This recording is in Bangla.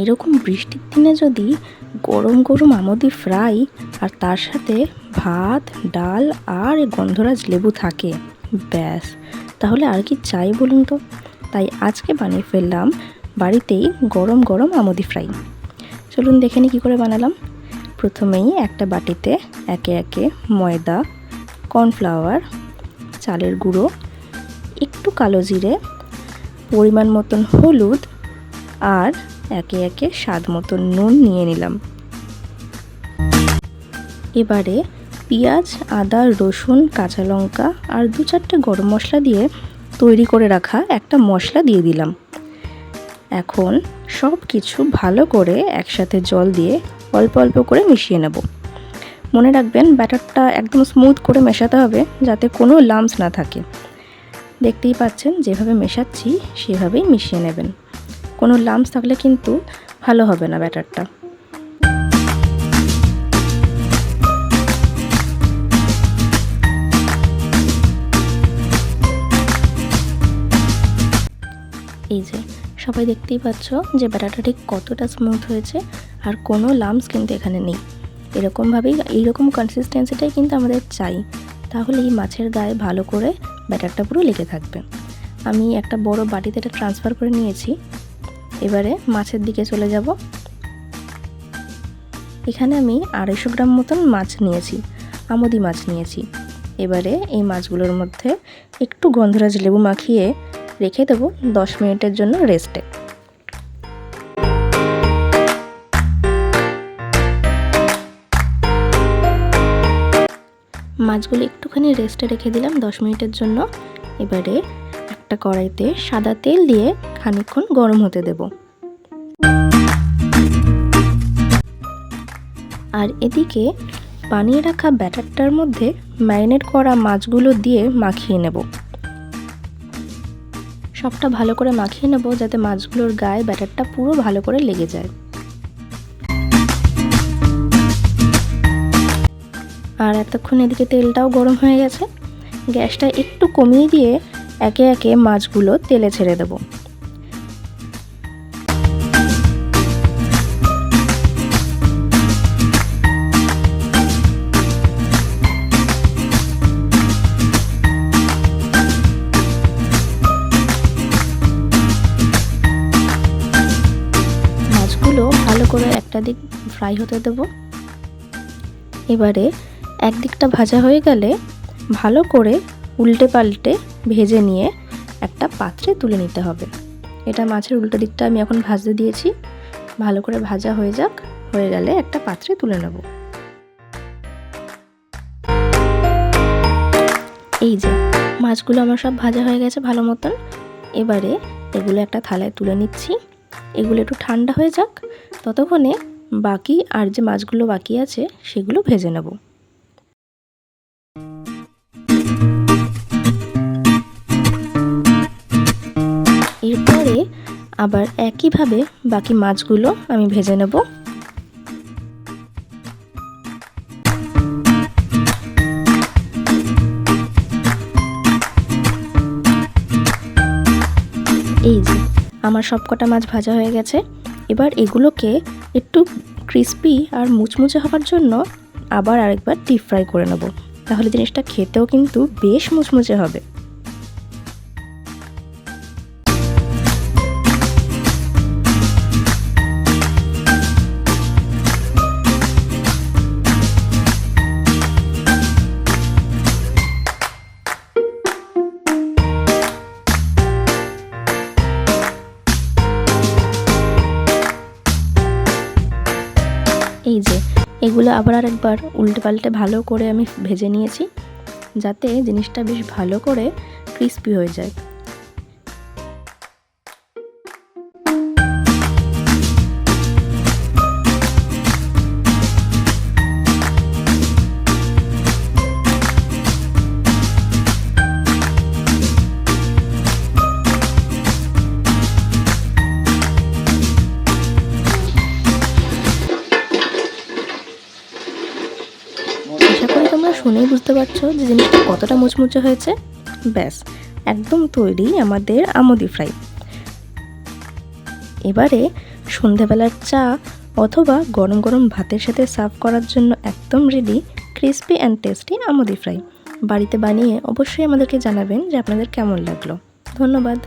এরকম বৃষ্টির দিনে যদি গরম গরম আমুদি ফ্রাই আর তার সাথে ভাত, ডাল আর গন্ধরাজ লেবু থাকে, ব্যাস, তাহলে আর কি চাই বলুন তো। তাই আজকে বানিয়ে ফেললাম বাড়িতেই গরম গরম আমুদি ফ্রাই। চলুন দেখে নিই কী করে বানালাম। প্রথমেই একটা বাটিতে একে একে ময়দা, কর্নফ্লাওয়ার, চালের গুঁড়ো, একটু কালো জিরে, পরিমাণ মতন হলুদ আর একে একে স্বাদ মতন নুন নিয়ে নিলাম। এবারে পেঁয়াজ, আদা, রসুন, কাঁচা লঙ্কা আর 2-4টে গরম মশলা দিয়ে তৈরি করে রাখা একটা মশলা দিয়ে দিলাম। এখন সব কিছু ভালো করে একসাথে জল দিয়ে অল্প অল্প করে মিশিয়ে নেব। মনে রাখবেন ব্যাটারটা একদম স্মুথ করে মেশাতে হবে, যাতে কোনো লাম্পস না থাকে। দেখতেই পাচ্ছেন যেভাবে মেশাচ্ছি সেভাবেই মিশিয়ে নেবেন। কোনো লাম্পস থাকলে কিন্তু ভালো হবে না ব্যাটারটা। এই যে সবাই দেখতেই পাচ্ছ যে ব্যাটারটা ঠিক কতটা স্মুথ হয়েছে, আর কোনো লাম্পস কিন্তু এখানে নেই। এরকমভাবেই এইরকম কনসিস্টেন্সিটাই কিন্তু আমাদের চাই, তাহলে এই মাছের গায়ে ভালো করে ব্যাটারটা পুরো লেগে থাকবে। আমি একটা বড় বাটিতে এটা ট্রান্সফার করে নিয়েছি। এবারে মাছের দিকে চলে যাব। এখানে আমি 250 গ্রাম মতন মাছ নিয়েছি, আমুদি মাছ নিয়েছি। এবারে এই মাছগুলোর মধ্যে একটু গন্ধরাজ লেবু মাখিয়ে রেখে দেবো 10 মিনিটের জন্য রেস্টে। মাছগুলো একটুখানি রেস্টে রেখে দিলাম 10 মিনিটের জন্য। এবারে একটা কড়াইতে সাদা তেল দিয়ে খানিকক্ষণ গরম হতে দেব। আর এদিকে বানিয়ে রাখা ব্যাটারটার মধ্যে ম্যারিনেট করা মাছগুলো দিয়ে মাখিয়ে নেব। সবটা ভালো করে মাখিয়ে নেব যাতে মাছগুলোর গায়ে ব্যাটারটা পুরো ভালো করে লেগে যায়। আর এতক্ষণ এদিকে তেলটাও গরম হয়ে গেছে। গ্যাসটা একটু কমিয়ে দিয়ে একে একে মাছগুলো তেলে ছেড়ে দেব। মাছগুলো ভালো করে একটা দিক ফ্রাই হতে দেব। এবারে একদিকটা ভাজা হয়ে গেলে ভালো করে উল্টে পাল্টে ভেজে নিয়ে একটা পাত্রে তুলে নিতে হবে। এটা মাছের উল্টো দিকটা আমি এখন ভাজতে দিয়েছি। ভালো করে ভাজা হয়ে যাক, হয়ে গেলে একটা পাত্রে তুলে নেব। এই যে মাছগুলো আমার সব ভাজা হয়ে গেছে ভালো মতন। এবারে এগুলো একটা থালায় তুলে নিচ্ছি। এগুলো একটু ঠান্ডা হয়ে যাক, ততক্ষণে বাকি আর যে মাছগুলো বাকি আছে সেগুলো ভেজে নেব। এরপরে আবার একইভাবে বাকি মাছগুলো আমি ভেজে নেব। এই যে আমার সবকটা মাছ ভাজা হয়ে গেছে। এবার এগুলোকে একটু ক্রিস্পি আর মুচমুচে হওয়ার জন্য আবার আরেকবার ডিপ ফ্রাই করে নেব, তাহলে জিনিসটা খেতেও কিন্তু বেশ মুচমুচে হবে। এই যে এগুলো আবার আরেকবার উল্টে পাল্টে ভালো করে আমি ভেজে নিয়েছি, যাতে জিনিসটা বেশ ভালো করে ক্রিস্পি হয়ে যায়। তোমরা শুনেই বুঝতে পারছো যে জিনিসটা কতটা মুচমুচে হয়েছে। ব্যাস, একদম তৈরি আমাদের আমুদি ফ্রাই। এবারে সন্ধেবেলার চা অথবা গরম গরম ভাতের সাথে সার্ভ করার জন্য একদম রেডি ক্রিস্পি অ্যান্ড টেস্টি আমুদি ফ্রাই। বাড়িতে বানিয়ে অবশ্যই আমাদেরকে জানাবেন যে আপনাদের কেমন লাগলো। ধন্যবাদ।